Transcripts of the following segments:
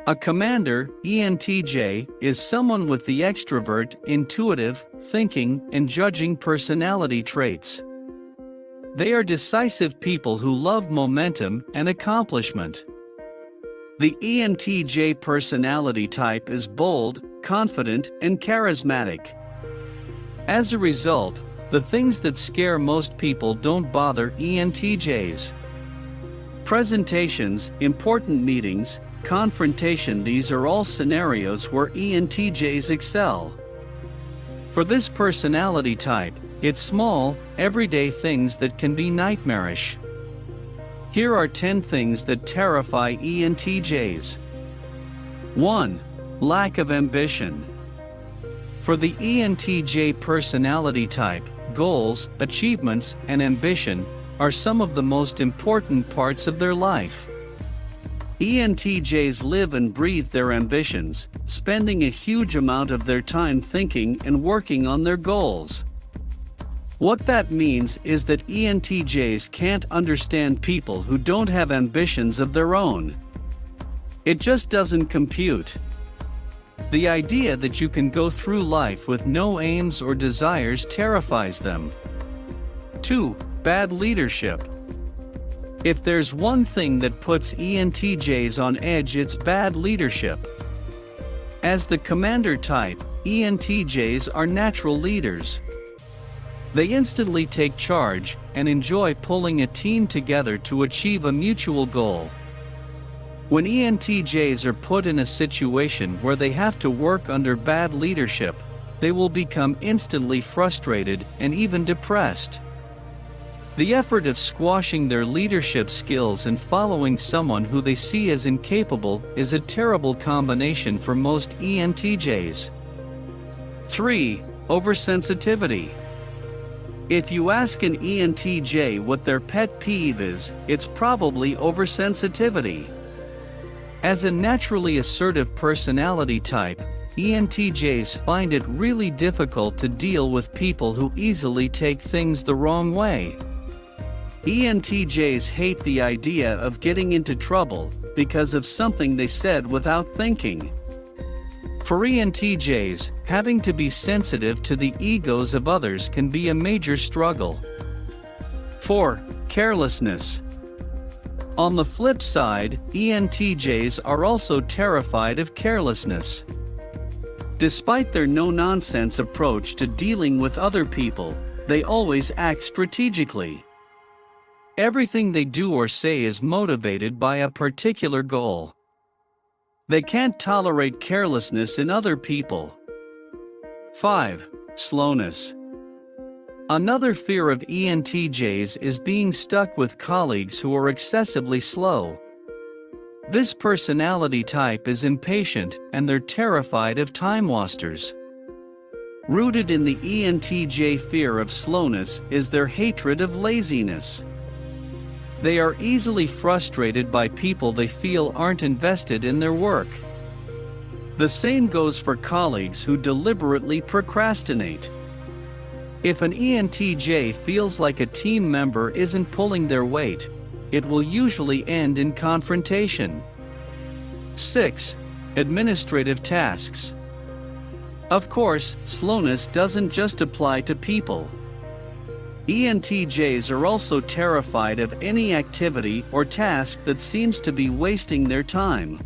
A commander, ENTJ, is someone with the extrovert, intuitive, thinking, and judging personality traits. They are decisive people who love momentum and accomplishment. The ENTJ personality type is bold, confident, and charismatic. As a result, the things that scare most people don't bother ENTJs. Presentations, important meetings, confrontation, these are all scenarios where ENTJs excel. For this personality type, it's small, everyday things that can be nightmarish. Here are 10 things that terrify ENTJs. 1. Lack of ambition. For the ENTJ personality type, goals, achievements, and ambition are some of the most important parts of their life. ENTJs live and breathe their ambitions, spending a huge amount of their time thinking and working on their goals. What that means is that ENTJs can't understand people who don't have ambitions of their own. It just doesn't compute. The idea that you can go through life with no aims or desires terrifies them. 2. Bad leadership. If there's one thing that puts ENTJs on edge, it's bad leadership. As the commander type, ENTJs are natural leaders. They instantly take charge and enjoy pulling a team together to achieve a mutual goal. When ENTJs are put in a situation where they have to work under bad leadership, they will become instantly frustrated and even depressed. The effort of squashing their leadership skills and following someone who they see as incapable is a terrible combination for most ENTJs. 3. Oversensitivity. If you ask an ENTJ what their pet peeve is, it's probably oversensitivity. As a naturally assertive personality type, ENTJs find it really difficult to deal with people who easily take things the wrong way. ENTJs hate the idea of getting into trouble because of something they said without thinking. For ENTJs, having to be sensitive to the egos of others can be a major struggle. 4. Carelessness. On the flip side, ENTJs are also terrified of carelessness. Despite their no-nonsense approach to dealing with other people, they always act strategically. Everything they do or say is motivated by a particular goal. They can't tolerate carelessness in other people. 5. Slowness. Another fear of ENTJs is being stuck with colleagues who are excessively slow. This personality type is impatient and they're terrified of time wasters. Rooted in the ENTJ fear of slowness is their hatred of laziness. They are easily frustrated by people they feel aren't invested in their work. The same goes for colleagues who deliberately procrastinate. If an ENTJ feels like a team member isn't pulling their weight, it will usually end in confrontation. 6. Administrative tasks. Of course, slowness doesn't just apply to people. ENTJs are also terrified of any activity or task that seems to be wasting their time.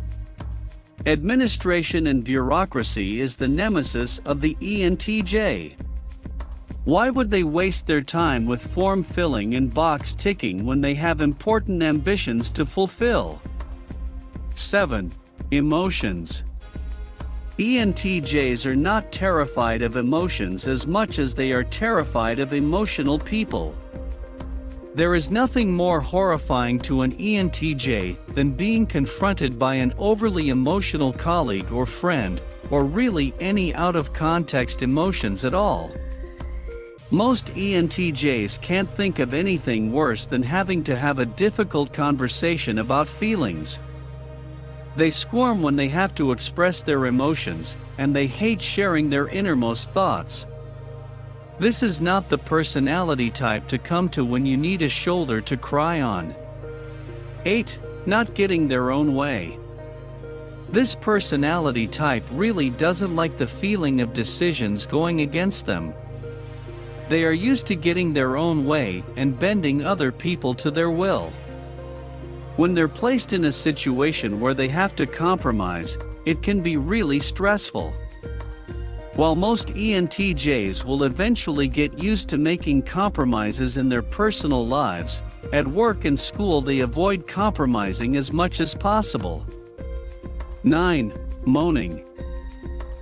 Administration and bureaucracy is the nemesis of the ENTJ. Why would they waste their time with form filling and box ticking when they have important ambitions to fulfill? 7. Emotions. ENTJs are not terrified of emotions as much as they are terrified of emotional people. There is nothing more horrifying to an ENTJ than being confronted by an overly emotional colleague or friend, or really any out-of-context emotions at all. Most ENTJs can't think of anything worse than having to have a difficult conversation about feelings. They squirm when they have to express their emotions, and they hate sharing their innermost thoughts. This is not the personality type to come to when you need a shoulder to cry on. 8. Not getting their own way. This personality type really doesn't like the feeling of decisions going against them. They are used to getting their own way and bending other people to their will. When they're placed in a situation where they have to compromise, it can be really stressful. While most ENTJs will eventually get used to making compromises in their personal lives, at work and school they avoid compromising as much as possible. 9. Moaning.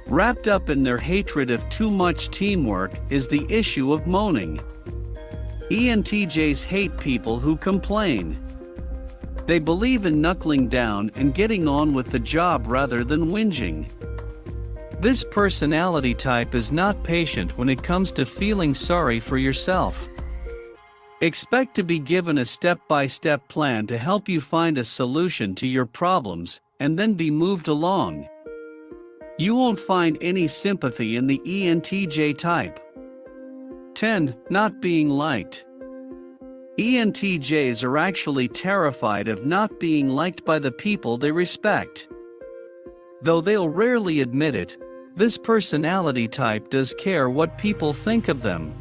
Wrapped up in their hatred of too much teamwork is the issue of moaning. ENTJs hate people who complain. They believe in knuckling down and getting on with the job rather than whinging. This personality type is not patient when it comes to feeling sorry for yourself. Expect to be given a step-by-step plan to help you find a solution to your problems, and then be moved along. You won't find any sympathy in the ENTJ type. 10. Not being liked. ENTJs are actually terrified of not being liked by the people they respect. Though they'll rarely admit it, this personality type does care what people think of them.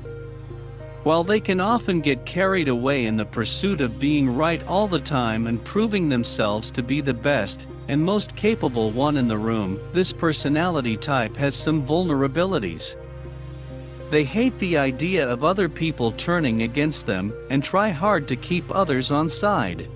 While they can often get carried away in the pursuit of being right all the time and proving themselves to be the best and most capable one in the room, this personality type has some vulnerabilities. They hate the idea of other people turning against them and try hard to keep others on side.